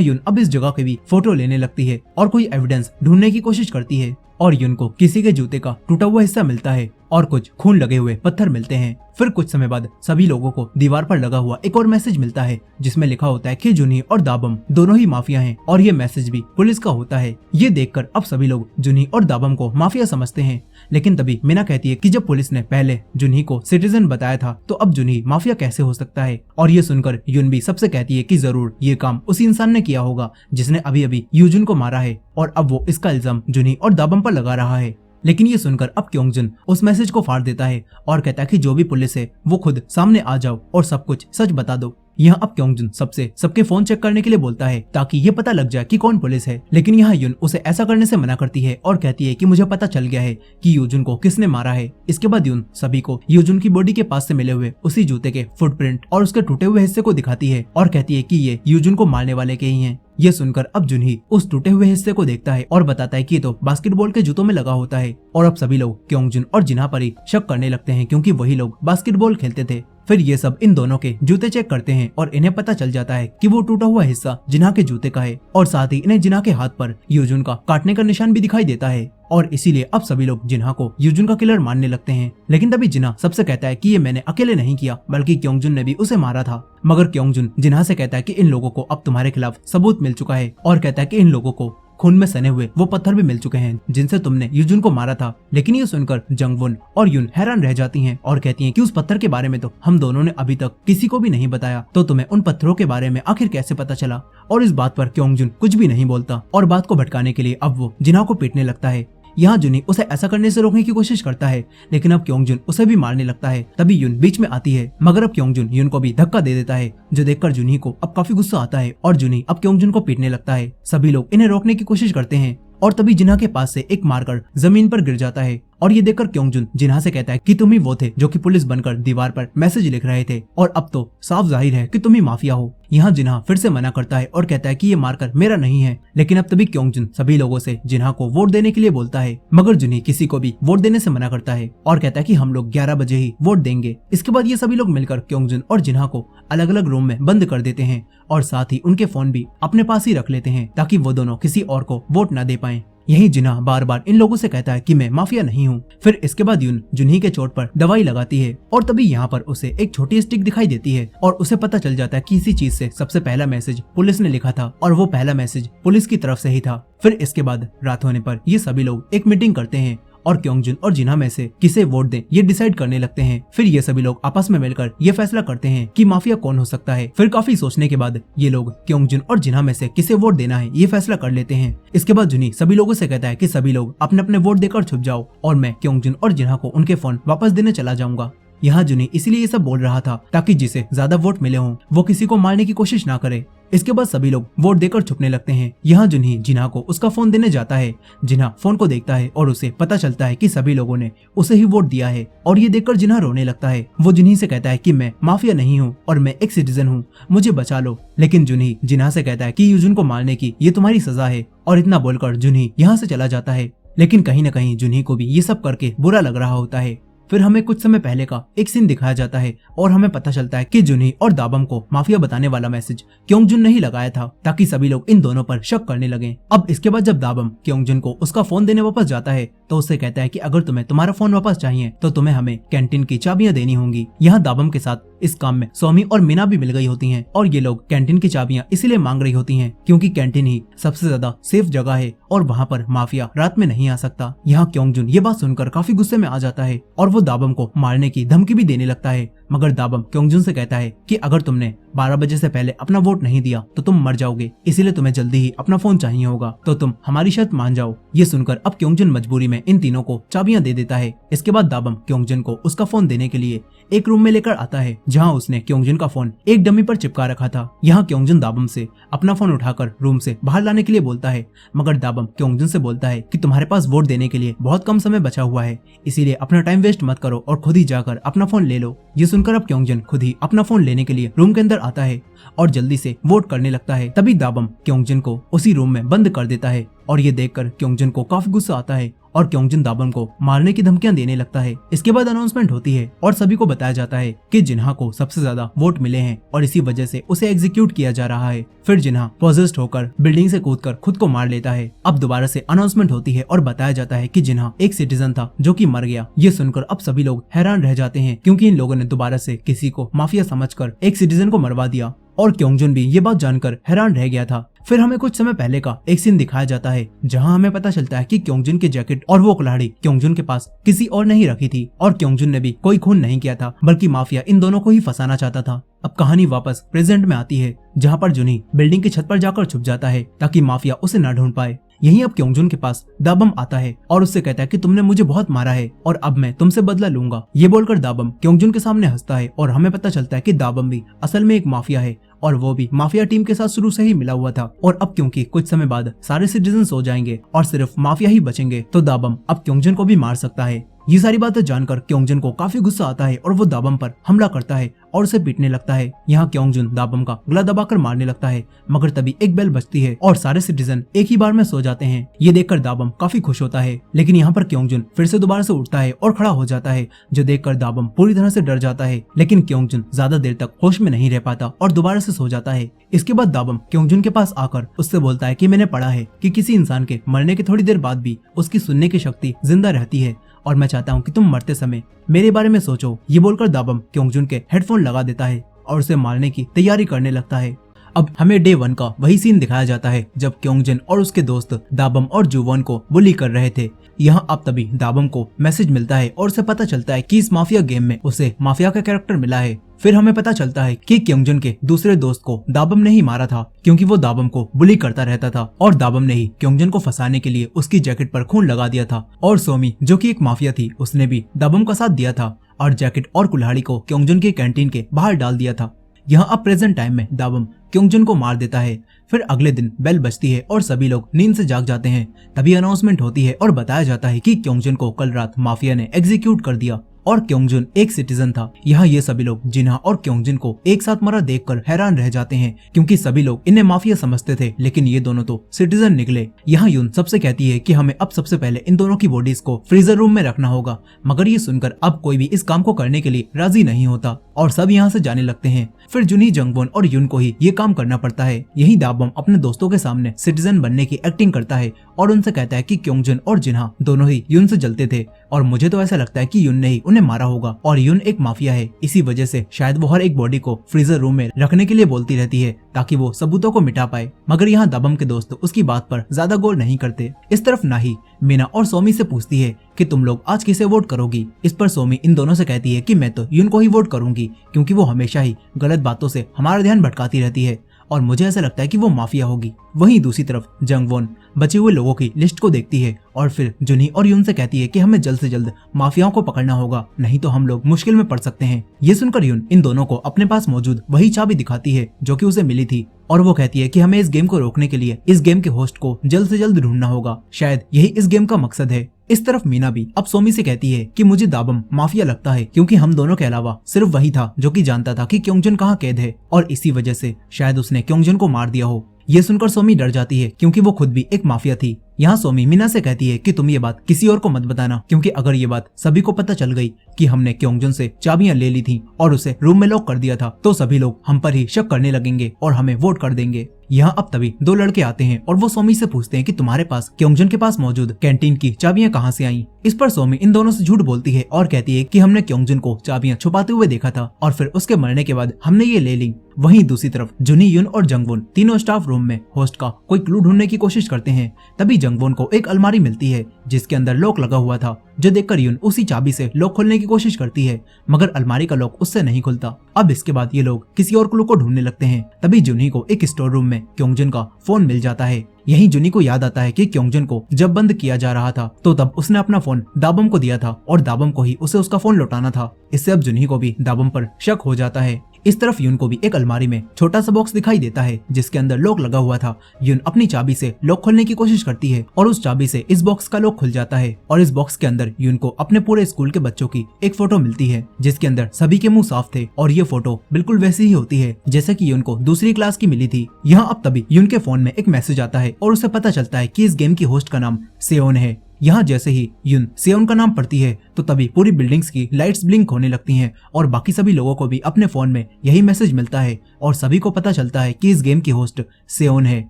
यून अब इस जगह की भी फोटो लेने लगती है और कोई एविडेंस ढूंढने की कोशिश करती है और यून को किसी के जूते का टूटा हुआ हिस्सा मिलता है और कुछ खून लगे हुए पत्थर मिलते हैं। फिर कुछ समय बाद सभी लोगों को दीवार पर लगा हुआ एक और मैसेज मिलता है जिसमें लिखा होता है कि जुनी और दाबम दोनों ही माफिया हैं और ये मैसेज भी पुलिस का होता है। ये देखकर अब सभी लोग जुनी और दाबम को माफिया समझते हैं, लेकिन तभी मीना कहती है कि जब पुलिस ने पहले जुनी को सिटीजन बताया था तो अब जुनी माफिया कैसे हो सकता है। और ये सुनकर यून भी सबसे कहती है कि जरूर ये काम उसी इंसान ने किया होगा जिसने अभी अभी यूजुन को मारा है और अब वो इसका इल्जाम जुनी और दाबम पर लगा रहा है। लेकिन ये सुनकर अब क्योंगजुन उस मैसेज को फाड़ देता है और कहता है कि जो भी पुलिस है वो खुद सामने आ जाओ और सब कुछ सच बता दो। यहाँ अब क्योंगजुन सबके फोन चेक करने के लिए बोलता है ताकि ये पता लग जाए कि कौन पुलिस है, लेकिन यहाँ यून उसे ऐसा करने से मना करती है और कहती है कि मुझे पता चल गया है कि यूजुन को किसने मारा है। इसके बाद यून सभी को यूजुन की बॉडी के पास से मिले हुए उसी जूते के फुटप्रिंट और उसके टूटे हुए हिस्से को दिखाती है और कहती है कि ये यूजुन को मारने वाले के ही हैं। ये सुनकर अब जुनही उस टूटे हुए हिस्से को देखता है और बताता है कि ये तो बास्केटबॉल के जूतों में लगा होता है और अब सभी लोग क्योंगजुन और जिन्हा पर ही शक करने लगते हैं क्योंकि वही लोग बास्केटबॉल खेलते थे। फिर ये सब इन दोनों के जूते चेक करते हैं और इन्हें पता चल जाता है कि वो टूटा हुआ हिस्सा जिन्हा के जूते का है और साथ ही इन्हें जिन्हा के हाथ पर यूजुन का काटने का निशान भी दिखाई देता है और इसीलिए अब सभी लोग जिन्हा को यूजुन का किलर मानने लगते हैं। लेकिन तभी जिन्हा सबसे कहता है कि ये मैंने अकेले नहीं किया बल्कि क्योंगजुन ने भी उसे मारा था। मगर क्योंगजुन जिन्हा से कहता है कि इन लोगों को अब तुम्हारे खिलाफ सबूत मिल चुका है और कहता है कि इन लोगों को खून में सने हुए वो पत्थर भी मिल चुके हैं जिनसे तुमने यूजुन को मारा था। लेकिन ये सुनकर जंगवुन और यून हैरान रह जाती हैं और कहती हैं कि उस पत्थर के बारे में तो हम दोनों ने अभी तक किसी को भी नहीं बताया, तो तुम्हें उन पत्थरों के बारे में आखिर कैसे पता चला। और इस बात पर क्योंगजुन कुछ भी नहीं बोलता और बात को भटकाने के लिए अब वो जिन्हा को पीटने लगता है। यहाँ जुनी उसे ऐसा करने से रोकने की कोशिश करता है, लेकिन अब क्योंगजुन उसे भी मारने लगता है। तभी यून बीच में आती है, मगर अब क्योंगजुन यून को भी धक्का दे देता है, जो देखकर जुनी को अब काफी गुस्सा आता है और जुनी अब क्योंगजुन को पीटने लगता है। सभी लोग इन्हें रोकने की कोशिश करते हैं और तभी जिन्हा के पास से एक मारकर जमीन पर गिर जाता है और ये देखकर क्योंगजुन जिन्हा से कहता है कि तुम ही वो थे जो कि पुलिस बनकर दीवार पर मैसेज लिख रहे थे और अब तो साफ जाहिर है कि तुम ही माफिया हो। यहाँ जिन्हा फिर से मना करता है और कहता है कि ये मारकर मेरा नहीं है। लेकिन अब तभी क्योंगजुन सभी लोगों से जिन्हा को वोट देने के लिए बोलता है, मगर जुनी किसी को भी वोट देने से मना करता है और कहता है कि हम लोग 11 बजे ही वोट देंगे। इसके बाद ये सभी लोग मिलकर क्योंगजुन और जिन्हा को अलग अलग रूम में बंद कर देते हैं और साथ ही उनके फोन भी अपने पास ही रख लेते हैं ताकि वो दोनों किसी और को वोट न दे पाए। यही जिन्हा बार बार इन लोगों से कहता है कि मैं माफिया नहीं हूँ। फिर इसके बाद यून जुन्ही के चोट पर दवाई लगाती है और तभी यहाँ पर उसे एक छोटी स्टिक दिखाई देती है और उसे पता चल जाता है कि इसी चीज से सबसे पहला मैसेज पुलिस ने लिखा था और वो पहला मैसेज पुलिस की तरफ से ही था। फिर इसके बाद रात होने पर ये सभी लोग एक मीटिंग करते हैं और क्योंगजुन और जिन्हा में से किसे वोट दें ये डिसाइड करने लगते हैं। फिर ये सभी लोग आपस में मिलकर ये फैसला करते हैं कि माफिया कौन हो सकता है। फिर काफी सोचने के बाद ये लोग क्योंगजुन और जिन्हा में से किसे वोट देना है ये फैसला कर लेते हैं। इसके बाद जुनी सभी लोगों से कहता है कि सभी लोग अपने अपने वोट देकर छुप जाओ और मैं क्योंगजुन और जिन्हा को उनके फोन वापस देने चला जाऊंगा। यहाँ जुनी इसलिए ये सब बोल रहा था ताकि जिसे ज्यादा वोट मिले हों वो किसी को मारने की कोशिश ना करे। इसके बाद सभी लोग वोट देकर छुपने लगते हैं। यहाँ जुनी जिन्हा को उसका फोन देने जाता है। जिन्हा फोन को देखता है और उसे पता चलता है कि सभी लोगों ने उसे ही वोट दिया है और ये देखकर जिन्हा रोने लगता है। वो जुनी से कहता है कि मैं माफिया नहीं हूँ और मैं एक सिटीजन हूँ, मुझे बचा लो। लेकिन जुनी जिन्हा से कहता है कि यूजुन को मारने की ये तुम्हारी सजा है और इतना बोलकर जुनी यहाँ से चला जाता है। लेकिन कहीं न कहीं जुनी को भी ये सब करके बुरा लग रहा होता है। फिर हमें कुछ समय पहले का एक सीन दिखाया जाता है और हमें पता चलता है कि जुनी और दाबम को माफिया बताने वाला मैसेज क्योंगजुन ने ही लगाया था ताकि सभी लोग इन दोनों पर शक करने लगे। अब इसके बाद जब दाबम क्योंगजुन को उसका फोन देने वापस जाता है तो उससे कहता है कि अगर तुम्हें तुम्हारा फोन वापस चाहिए तो तुम्हें हमें कैंटीन की चाबियां देनी होंगी। यहाँ दाबम के साथ इस काम में सोमी और मीना भी मिल गई होती हैं और ये लोग कैंटीन की चाबियां इसीलिए मांग रही होती हैं क्योंकि कैंटीन ही सबसे ज्यादा सेफ जगह है और वहाँ पर माफिया रात में नहीं आ सकता। यहाँ क्योंगजुन ये बात सुनकर काफी गुस्से में आ जाता है और वो दाबम को मारने की धमकी भी देने लगता है। मगर दाबम क्योंगजुन से कहता है कि अगर तुमने 12 बजे से पहले अपना वोट नहीं दिया तो तुम मर जाओगे, इसीलिए तुम्हें जल्दी ही अपना फोन चाहिए होगा, तो तुम हमारी शर्त मान जाओ। ये सुनकर अब क्योंगजुन मजबूरी में इन तीनों को चाबियां दे देता है। इसके बाद दाबम क्योंगजुन को उसका फोन देने के लिए एक रूम में लेकर आता है जहाँ उसने क्योंगजुन का फोन एक डमी पर चिपका रखा था। यहाँ क्योंगजुन दाबम से अपना फोन उठाकर रूम से बाहर लाने के लिए बोलता है, मगर दाबम क्योंगजुन से बोलता है कि तुम्हारे पास वोट देने के लिए बहुत कम समय बचा हुआ है, इसीलिए अपना टाइम वेस्ट मत करो और खुद ही जाकर अपना फोन ले लो। ये सुनकर अब क्योंगजुन खुद ही अपना फोन लेने के लिए रूम के अंदर आता है और जल्दी से वोट करने लगता है। तभी दाबम क्योंगजुन को उसी रूम में बंद कर देता है और ये देखकर क्योंगजन को काफी गुस्सा आता है और क्योंगजन दाबम को मारने की धमकियां देने लगता है। इसके बाद अनाउंसमेंट होती है और सभी को बताया जाता है कि जिन्हा को सबसे ज्यादा वोट मिले हैं और इसी वजह से उसे एग्जीक्यूट किया जा रहा है। फिर जिन्हा पॉजेस्ड होकर बिल्डिंग से कूदकर खुद को मार लेता है। अब दोबारा से अनाउंसमेंट होती है और बताया जाता है कि जिन्हा एक सिटीजन था जो कि मर गया। ये सुनकर अब सभी लोग हैरान रह जाते हैं क्योंकि इन लोगों ने दोबारा से किसी को माफिया समझकर एक सिटीजन को मरवा दिया और क्योंगजन भी ये बात जानकर हैरान रह गया था। फिर हमें कुछ समय पहले का एक सीन दिखाया जाता है जहां हमें पता चलता है कि क्योंगजन की जैकेट और वो कुल्हाड़ी क्योंगजन के पास किसी और ने ही रखी थी और क्योंगजन ने भी कोई खून नहीं किया था बल्कि माफिया इन दोनों को ही फंसाना चाहता था। अब कहानी वापस प्रेजेंट में आती है जहां पर जुनी बिल्डिंग की छत पर जाकर छुप जाता है ताकि माफिया उसे न ढूंढ पाए। यहीं अब क्योंगजन के पास दाबम आता है और उससे कहता है कि तुमने मुझे बहुत मारा है और अब मैं तुमसे बदला लूंगा। ये बोलकर दाबम क्योंगजन के सामने हंसता है और हमें पता चलता है कि दाबम भी असल में एक माफिया है और वो भी माफिया टीम के साथ शुरू से ही मिला हुआ था। और अब क्योंकि कुछ समय बाद सारे सिटीजन सो जाएंगे और सिर्फ माफिया ही बचेंगे तो दाबम अब क्योंगजन को भी मार सकता है। ये सारी बातें जानकर क्योंगजन को काफी गुस्सा आता है और वो दाबम पर हमला करता है और उसे पीटने लगता है। यहाँ क्योंगजन दाबम का गला दबाकर मारने लगता है मगर तभी एक बेल बजती है और सारे सिटीजन एक ही बार में सो जाते हैं। ये देखकर दाबम काफी खुश होता है लेकिन यहाँ पर क्योंगजन फिर से दोबारा से उठता है और खड़ा हो जाता है जो देखकर दाबम पूरी तरह से डर जाता है। लेकिन क्योंगजन ज्यादा देर तक होश में नहीं रह पाता और दोबारा से सो जाता है। इसके बाद दाबम क्योंगजन के पास आकर उससे बोलता है कि मैंने पढ़ा है कि किसी इंसान के मरने के थोड़ी देर बाद भी उसकी सुनने की शक्ति जिंदा रहती है और मैं चाहता हूँ कि तुम मरते समय मेरे बारे में सोचो। ये बोलकर दाबम क्योंगजन के हेडफोन लगा देता है और उसे मारने की तैयारी करने लगता है। अब हमें डे 1 का वही सीन दिखाया जाता है जब क्योंगजन और उसके दोस्त दाबम और जुवॉन को बुली कर रहे थे। यहाँ अब तभी दाबम को मैसेज मिलता है और उसे पता चलता है कि इस माफिया गेम में उसे माफिया का कैरेक्टर मिला है। फिर हमें पता चलता है कि क्योंगजन के दूसरे दोस्त को दाबम ने ही मारा था क्योंकि वो दाबम को बुली करता रहता था और दाबम ने ही क्योंगजन को फंसाने के लिए उसकी जैकेट पर खून लगा दिया था। और सोमी जो कि एक माफिया थी उसने भी दाबम का साथ दिया था और जैकेट और कुल्हाड़ी को क्योंगजन के कैंटीन के बाहर डाल दिया था। यहाँ अब प्रेजेंट टाइम में दाबम क्योंगजन को मार देता है। फिर अगले दिन बेल बजती है और सभी लोग नींद से जाग जाते हैं। तभी अनाउंसमेंट होती है और बताया जाता है कि क्योंगजन को कल रात माफिया ने एग्जीक्यूट कर दिया और क्योंगजन एक सिटीजन था। यहाँ ये सभी लोग जिन्हा और क्योंगजन को एक साथ मरा देखकर हैरान रह जाते हैं क्योंकि सभी लोग इन्हें माफिया समझते थे लेकिन ये दोनों तो सिटीजन निकले। यहाँ यून सबसे कहती है कि हमें अब सबसे पहले इन दोनों की बॉडीज को फ्रीजर रूम में रखना होगा मगर ये सुनकर अब कोई भी इस काम को करने के लिए राजी नहीं होता और सब यहाँ से जाने लगते हैं। फिर जुनी, जंगवॉन और यून को ही ये काम करना पड़ता है। यही दाबम अपने दोस्तों के सामने सिटीजन बनने की एक्टिंग करता है और उनसे कहता है कि क्योंगजन और जिन्हा दोनों ही यून से जलते थे और मुझे तो ऐसा लगता है कि यून ने ही उन्हें मारा होगा और यून एक माफिया है। इसी वजह से शायद वो हर एक बॉडी को फ्रीजर रूम में रखने के लिए बोलती रहती है ताकि वो सबूतों को मिटा पाए। मगर यहाँ दाबम के दोस्त उसकी बात पर ज्यादा गौर नहीं करते। इस तरफ नाही मीना और सोमी से पूछती है कि तुम लोग आज किसे वोट करोगी। इस पर सोमी इन दोनों से कहती है कि मैं तो यून को ही वोट करूंगी क्योंकि वो हमेशा ही गलत बातों से हमारा ध्यान भटकाती रहती है और मुझे ऐसा लगता है कि वो माफिया होगी। वहीं दूसरी तरफ जंगवॉन बचे हुए लोगों की लिस्ट को देखती है और फिर जुनी और यून से कहती है कि हमें जल्द से जल्द माफियाओं को पकड़ना होगा नहीं तो हम लोग मुश्किल में पड़ सकते हैं। ये सुनकर यून इन दोनों को अपने पास मौजूद वही चाबी दिखाती है जो कि उसे मिली थी और वो कहती है कि हमें इस गेम को रोकने के लिए इस गेम के होस्ट को जल्द से जल्द ढूंढना होगा। शायद यही इस गेम का मकसद है। इस तरफ मीना भी अब सोमी से कहती है कि मुझे दाबम माफिया लगता है क्योंकि हम दोनों के अलावा सिर्फ वही था जो कि जानता था कि क्योंगजन कहाँ कैद है और इसी वजह से शायद उसने क्योंगजन को मार दिया हो। ये सुनकर सोमी डर जाती है क्योंकि वो खुद भी एक माफिया थी। यहाँ सोमी मीना से कहती है कि तुम ये बात किसी और को मत बताना क्योंकि अगर ये बात सभी को पता चल गई कि हमने क्योंगजन से चाबियां ले ली थी और उसे रूम में लॉक कर दिया था तो सभी लोग हम पर ही शक करने लगेंगे और हमें वोट कर देंगे। यहाँ अब तभी दो लड़के आते हैं और वो सोमी से पूछते हैं कि तुम्हारे पास क्योंगजन के पास मौजूद कैंटीन की चाबियां कहाँ से आई। इस पर सोमी इन दोनों से झूठ बोलती है और कहती है कि हमने क्योंगजन को चाबियां छुपाते हुए देखा था और फिर उसके मरने के बाद हमने ये ले ली। वहीं दूसरी तरफ जुनी, यून और जंगवॉन तीनों स्टाफ रूम में होस्ट का कोई क्लू ढूंढने की कोशिश करते हैं। तभी जंगवॉन को एक अलमारी मिलती है जिसके अंदर लॉक लगा हुआ था जो देखकर यून उसी चाबी से लॉक खोलने की कोशिश करती है मगर अलमारी का लॉक उससे नहीं खुलता। अब इसके बाद ये लोग किसी और क्लू को ढूंढने लगते हैं। तभी जुनी को एक स्टोर रूम में क्योंगजन का फोन मिल जाता है। यहीं जुनी को याद आता है कि क्योंगजन को जब बंद किया जा रहा था तो तब उसने अपना फोन दाबम को दिया था और दाबम को ही उसे उसका फोन लौटाना था। इससे अब जुनी को भी दाबम पर शक हो जाता है। इस तरफ यून को भी एक अलमारी में छोटा सा बॉक्स दिखाई देता है जिसके अंदर लॉक लगा हुआ था। यून अपनी चाबी से लॉक खोलने की कोशिश करती है और उस चाबी से इस बॉक्स का लॉक खुल जाता है और इस बॉक्स के अंदर यून को अपने पूरे स्कूल के बच्चों की एक फोटो मिलती है जिसके अंदर सभी के मुंह साफ थे और ये फोटो बिल्कुल वैसी ही होती है जैसे कि यून को दूसरी क्लास की मिली थी। यहाँ अब तभी यून के फोन में एक मैसेज आता है और उसे पता चलता है कि इस गेम की होस्ट का नाम सेओन है। यहाँ जैसे ही यून सेओन का नाम पढ़ती है तो तभी पूरी बिल्डिंग्स की लाइट्स ब्लिंक होने लगती हैं और बाकी सभी लोगों को भी अपने फोन में यही मैसेज मिलता है और सभी को पता चलता है कि इस गेम की होस्ट सेओन है।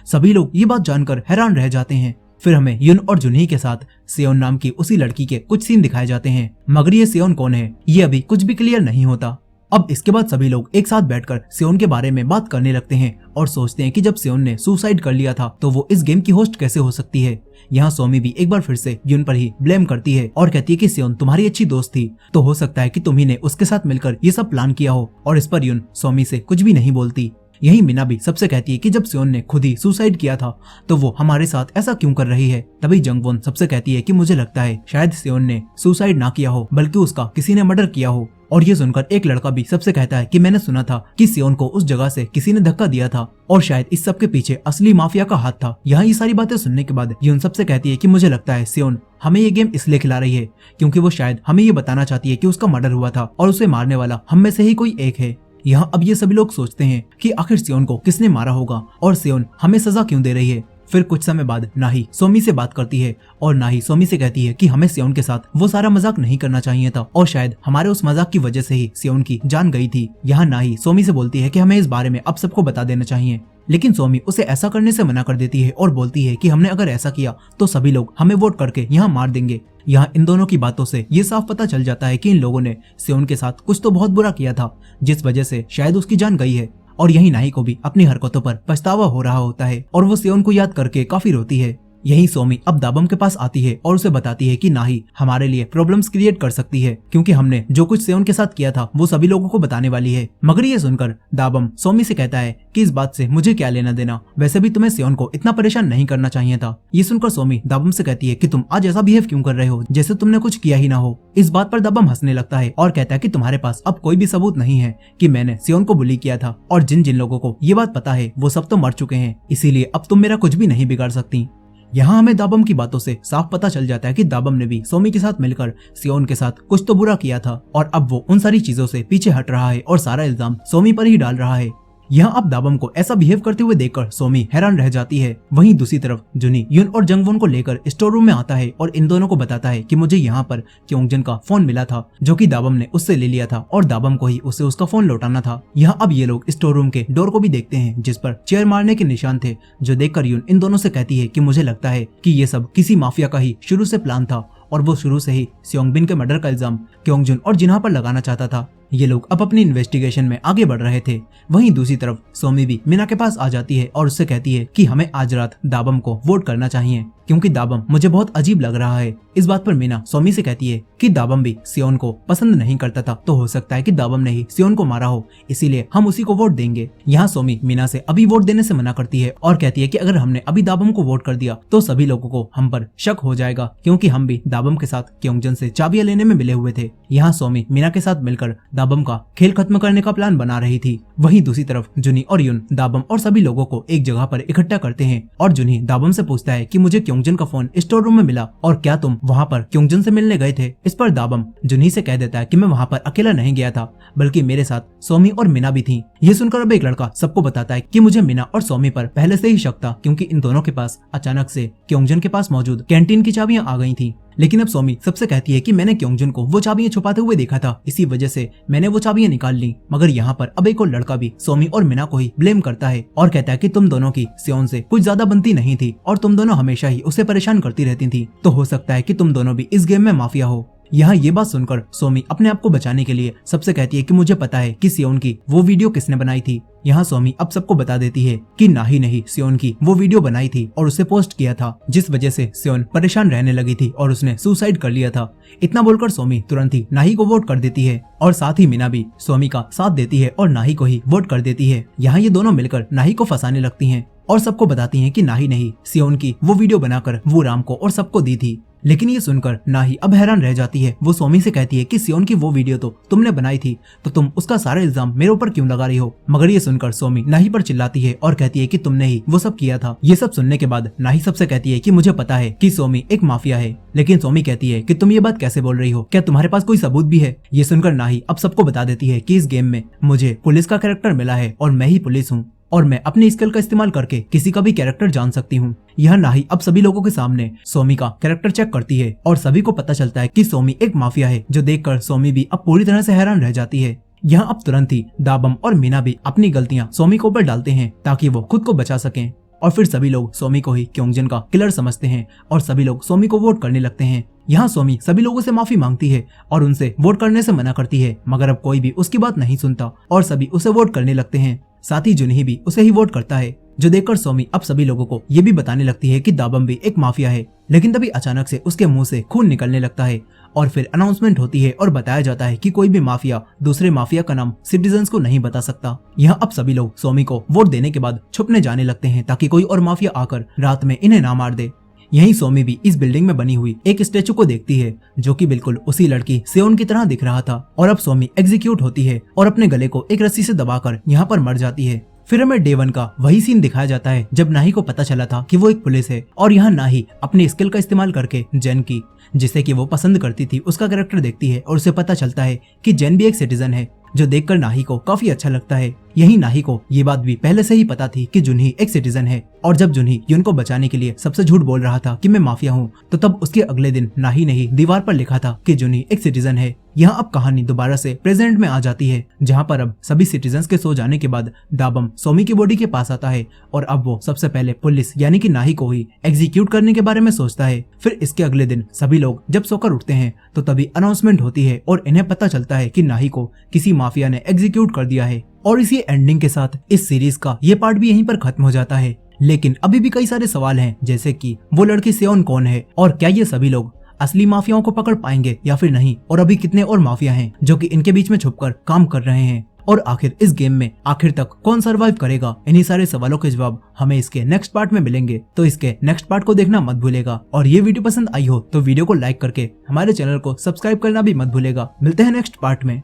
सभी लोग ये बात जानकर हैरान रह जाते हैं। फिर हमें यून और जुनही के साथ सेओन नाम की उसी लड़की के कुछ सीन दिखाए जाते हैं, मगर ये सेओन कौन है ये अभी कुछ भी क्लियर नहीं होता। अब इसके बाद सभी लोग एक साथ बैठकर सेओन के बारे में बात करने लगते हैं और सोचते हैं कि जब सेओन ने सुसाइड कर लिया था तो वो इस गेम की होस्ट कैसे हो सकती है। यहाँ सोमी भी एक बार फिर से यून पर ही ब्लेम करती है और कहती है कि सेओन तुम्हारी अच्छी दोस्त थी तो हो सकता है कि तुम्ही ने उसके साथ मिलकर ये सब प्लान किया हो, और इस पर यून सोमी से कुछ भी नहीं बोलती। यही मीना भी सबसे कहती है कि जब सेओन ने खुद ही सुसाइड किया था तो वो हमारे साथ ऐसा क्यों कर रही है। तभी जंगवोन सबसे कहती है कि मुझे लगता है शायद सेओन ने सुसाइड ना किया हो बल्कि उसका किसी ने मर्डर किया हो। और ये सुनकर एक लड़का भी सबसे कहता है कि मैंने सुना था कि सेओन को उस जगह से किसी ने धक्का दिया था और शायद इस सब के पीछे असली माफिया का हाथ था। यहाँ ये सारी बातें सुनने के बाद यून सबसे कहती है कि मुझे लगता है सेओन हमें ये गेम इसलिए खिला रही है क्योंकि वो शायद हमें ये बताना चाहती है कि उसका मर्डर हुआ था और उसे मारने वाला हम में से ही कोई एक है। यहाँ अब ये सभी लोग सोचते हैं कि आखिर सेओन को किसने मारा होगा और सेओन हमें सजा क्यों दे रही है। फिर कुछ समय बाद नाही सोमी से बात करती है और नाही सोमी से कहती है कि हमें सेओन के साथ वो सारा मजाक नहीं करना चाहिए था और शायद हमारे उस मजाक की वजह से ही सेओन की जान गई थी। यहाँ नाही सोमी से बोलती है कि हमें इस बारे में अब सबको बता देना चाहिए, लेकिन सोमी उसे ऐसा करने से मना कर देती है और बोलती है कि हमने अगर ऐसा किया तो सभी लोग हमें वोट करके यहाँ मार देंगे। यहाँ इन दोनों की बातों से ये साफ पता चल जाता है कि इन लोगों ने सेओन के साथ कुछ तो बहुत बुरा किया था जिस वजह से शायद उसकी जान गई है। और यही नाही को भी अपनी हरकतों पर पछतावा हो रहा होता है और वो सेओन को याद करके काफी रोती है। यही सोमी अब दाबम के पास आती है और उसे बताती है कि नाही हमारे लिए प्रॉब्लम्स क्रिएट कर सकती है क्योंकि हमने जो कुछ सेओन के साथ किया था वो सभी लोगों को बताने वाली है। मगर ये सुनकर दाबम सोमी से कहता है कि इस बात से मुझे क्या लेना देना, वैसे भी तुम्हें सेओन को इतना परेशान नहीं करना चाहिए था। ये सुनकर सोमी दाबम से कहती है कि तुम आज ऐसा बिहेव क्यों कर रहे हो जैसे तुमने कुछ किया ही ना हो। इस बात पर दाबम हंसने लगता है और कहता है कि तुम्हारे पास अब कोई भी सबूत नहीं है कि मैंने सेओन को बुली किया था और जिन जिन लोगों को ये बात पता है वो सब तो मर चुके हैं, इसीलिए अब तुम मेरा कुछ भी नहीं बिगाड़ सकती। यहाँ हमें दाबम की बातों से साफ पता चल जाता है कि दाबम ने भी सोमी के साथ मिलकर सेओन के साथ कुछ तो बुरा किया था और अब वो उन सारी चीजों से पीछे हट रहा है और सारा इल्जाम सोमी पर ही डाल रहा है। यहाँ अब दाबम को ऐसा बिहेव करते हुए देखकर सोमी हैरान रह जाती है। वहीं दूसरी तरफ जुनी यून और जंगवोन को लेकर स्टोर रूम में आता है और इन दोनों को बताता है कि मुझे यहाँ पर क्योंगजन का फोन मिला था जो कि दाबम ने उससे ले लिया था और दाबम को ही उसे उसका फोन लौटाना था। यहाँ अब ये लोग स्टोर रूम के डोर को भी देखते हैं जिस पर चेयर मारने के निशान थे, जो देखकर यून इन दोनों से कहती है कि मुझे लगता है कि ये सब किसी माफिया का ही शुरू से प्लान था और वो शुरू से ही सेओंगबिन के मर्डर का इल्जाम क्योंगजुन और जिन्हा पर लगाना चाहता था। ये लोग अब अपनी इन्वेस्टिगेशन में आगे बढ़ रहे थे। वहीं दूसरी तरफ सोमी भी मीना के पास आ जाती है और उससे कहती है कि हमें आज रात दाबम को वोट करना चाहिए क्योंकि दाबम मुझे बहुत अजीब लग रहा है। इस बात पर मीना सोमी से कहती है कि दाबम भी सेओन को पसंद नहीं करता था तो हो सकता है कि दाबम ने ही सेओन को मारा हो, इसीलिए हम उसी को वोट देंगे। यहाँ सोमी मीना से अभी वोट देने से मना करती है और कहती है कि अगर हमने अभी दाबम को वोट कर दिया तो सभी लोगों को हम पर शक हो जाएगा क्योंकि हम भी दाबम के साथ क्योंगजन से चाबियां लेने में मिले हुए थे। यहाँ सोमी मीना के साथ मिलकर दाबम का खेल खत्म करने का प्लान बना रही थी। वहीं दूसरी तरफ जुनी और यून दाबम और सभी लोगों को एक जगह पर इकट्ठा करते हैं और जुनी दाबम से पूछता है कि मुझे क्योंगजन का फोन स्टोर रूम में मिला और क्या तुम वहाँ पर क्योंगजन से मिलने गए थे। इस पर दाबम जुनी से कह देता है कि मैं वहाँ पर अकेला नहीं गया था बल्कि मेरे साथ सोमी और मीना भी थी। ये सुनकर अब एक लड़का सबको बताता है कि मुझे मीना और सोमी पर पहले से ही शक था क्योंकि इन दोनों के पास अचानक से क्योंगजन के पास मौजूद कैंटीन की चाबियां आ गई थी। लेकिन अब सोमी सबसे कहती है कि मैंने क्योंगजन को वो चाबियां छुपाते हुए देखा था, इसी वजह से मैंने वो चाबियां निकाल ली। मगर यहाँ पर अब एक और लड़का भी सोमी और मीना को ही ब्लेम करता है और कहता है कि तुम दोनों की सेओन से कुछ ज्यादा बनती नहीं थी और तुम दोनों हमेशा ही उसे परेशान करती रहती थी, तो हो सकता है कि तुम दोनों भी इस गेम में माफिया हो। यहाँ ये बात सुनकर सोमी अपने आप को बचाने के लिए सबसे कहती है कि मुझे पता है कि सेओन की वो वीडियो किसने बनाई थी। यहाँ सोमी अब सबको बता देती है कि नाही नहीं सेओन की वो वीडियो बनाई थी और उसे पोस्ट किया था, जिस वजह से सेओन परेशान रहने लगी थी और उसने सुसाइड कर लिया था। इतना बोलकर सोमी तुरंत ही नाही को वोट कर देती है और साथ ही मीना भी सोमी का साथ देती है और नाही को ही वोट कर देती है। यहाँ ये दोनों मिलकर नाही को फंसाने लगती हैं और सबको बताती हैं कि नाही नहीं सियोन की वो वीडियो बनाकर वो राम को और सबको दी थी। लेकिन ये सुनकर नाही अब हैरान रह जाती है। वो सोमी से कहती है कि सियोन की वो वीडियो तो तुमने बनाई थी, तो तुम उसका सारा इल्जाम मेरे ऊपर क्यों लगा रही हो। मगर ये सुनकर सोमी नाही पर चिल्लाती है और कहती है कि तुमने ही वो सब किया था। ये सब सुनने के बाद नाही सबसे कहती है कि मुझे पता है कि सोमी एक माफिया है। लेकिन सोमी कहती है कि तुम ये बात कैसे बोल रही हो, क्या तुम्हारे पास कोई सबूत भी है। ये सुनकर नाही अब सबको बता देती है कि इस गेम में मुझे पुलिस का कैरेक्टर मिला है और मैं ही पुलिस हूँ और मैं अपनी स्किल का इस्तेमाल करके किसी का भी कैरेक्टर जान सकती हूँ। यह नाही अब सभी लोगों के सामने सोमी का कैरेक्टर चेक करती है और सभी को पता चलता है कि सोमी एक माफिया है, जो देखकर सोमी भी अब पूरी तरह से हैरान रह जाती है। यहाँ अब तुरंत ही दाबम और मीना भी अपनी गलतियां सोमी के ऊपर डालते हैं ताकि वो खुद को बचा सकें और फिर सभी लोग सोमी को ही क्योंगजन का किलर समझते हैं और सभी लोग सोमी को वोट करने लगते हैं। यहाँ सोमी सभी लोगों से माफी मांगती है और उनसे वोट करने से मना करती है, मगर अब कोई भी उसकी बात नहीं सुनता और सभी उसे वोट करने लगते हैं। साथ ही जुनही भी उसे ही वोट करता है, जो देखकर सोमी अब सभी लोगों को ये भी बताने लगती है कि दाबम भी एक माफिया है। लेकिन तभी अचानक से उसके मुंह से खून निकलने लगता है और फिर अनाउंसमेंट होती है और बताया जाता है कि कोई भी माफिया दूसरे माफिया का नाम सिटीजन्स को नहीं बता सकता। यहाँ अब सभी लोग सोमी को वोट देने के बाद छुपने जाने लगते हैं ताकि कोई और माफिया आकर रात में इन्हें ना मार दे। यही सोमी भी इस बिल्डिंग में बनी हुई एक स्टेचू को देखती है जो कि बिल्कुल उसी लड़की सियोन की तरह दिख रहा था और अब सोमी एग्जीक्यूट होती है और अपने गले को एक रस्सी से दबाकर यहाँ पर मर जाती है। फिर हमें डे 1 का वही सीन दिखाया जाता है जब नाही को पता चला था कि वो एक पुलिस है और यहाँ नाही अपनी स्किल का इस्तेमाल करके जेन की, जिसे कि वो पसंद करती थी, उसका कैरेक्टर देखती है और उसे पता चलता है कि जेन भी एक सिटीजन है, जो देखकर नाही को काफी अच्छा लगता है। यही नाही को ये बात भी पहले से ही पता थी कि जुनही एक सिटीजन है और जब जुनही युन को बचाने के लिए सबसे झूठ बोल रहा था कि मैं माफिया हूँ, तो तब उसके अगले दिन नाही ने ही दीवार पर लिखा था कि जुनही एक सिटीजन है। यहाँ अब कहानी दोबारा से प्रेजेंट में आ जाती है, जहाँ पर अब सभी सिटीजन्स के सो जाने के बाद दाबम सोमी की बॉडी के पास आता है और अब वो सबसे पहले पुलिस यानी कि नाही को ही एग्जीक्यूट करने के बारे में सोचता है। फिर इसके अगले दिन सभी लोग जब सोकर उठते हैं तो तभी अनाउंसमेंट होती है और इन्हें पता चलता है कि नाही को किसी माफिया ने एग्जीक्यूट कर दिया है। और इसी एंडिंग के साथ इस सीरीज का ये पार्ट भी यहीं पर खत्म हो जाता है। लेकिन अभी भी कई सारे सवाल हैं, जैसे कि वो लड़की सियोन कौन है और क्या ये सभी लोग असली माफियाओं को पकड़ पाएंगे या फिर नहीं, और अभी कितने और माफिया हैं जो कि इनके बीच में छुपकर काम कर रहे हैं, और आखिर इस गेम में आखिर तक कौन सर्वाइव करेगा। इन्हीं सारे सवालों के जवाब हमें इसके नेक्स्ट पार्ट में मिलेंगे, तो इसके नेक्स्ट पार्ट को देखना मत भूलेगा। और ये वीडियो पसंद आई हो तो वीडियो को लाइक करके हमारे चैनल को सब्सक्राइब करना भी मत भूलेगा। मिलते हैं नेक्स्ट पार्ट में।